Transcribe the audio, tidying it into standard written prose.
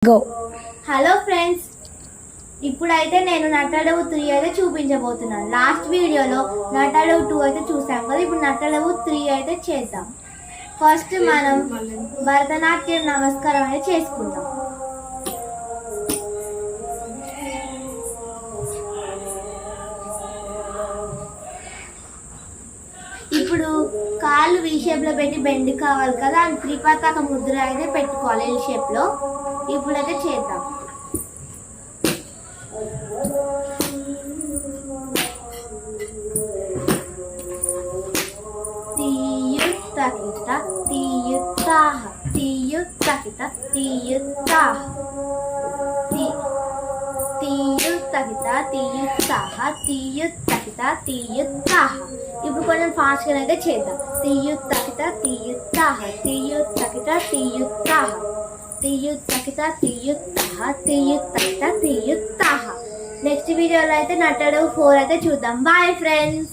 Go. Hello friends, ఇప్పుడైతే నేను నటడవు 3 అయితే చూపించబోతున్నాను. లాస్ట్ వీడియోలో నటడవు 2 అయితే చూసాం కదా, ఇప్పుడు నటడవు 3 అయితే చేద్దాం. ఫస్ట్ మనం భరతనాట్యం నమస్కారం అయితే చేసుకుందాం. ఇప్పుడు కాళ్ళు వీ షేప్ లో పెట్టి బెండ్ కావాలి కదా, అని త్రిపతాక ముద్ర అయితే పెట్టుకోవాలి ఎల్ షేప్ లో. ఇప్పుడైతే చేద్దాం. తీయుత్తకిత తీయుత్తాహ తీయుత్తకిత తీయుత్తాహ తీయుత్తకిత తీయుత్తాహ తీయుత్తకిత తీయుత్తాహ. ఇప్పుడు కొంచెం ఫాస్ట్గా అయితే చేద్దాం. తీయుత్తకిత తీయుత్తాహ తీయుత్తకిత తీయుత్తాహ తీయుత్తకిత తీయుత్తాహ తీయుత్తకిత తీయుత్తాహ. నెక్స్ట్ వీడియోలో అయితే నటడవు 4 అయితే చూద్దాం. Boy friends.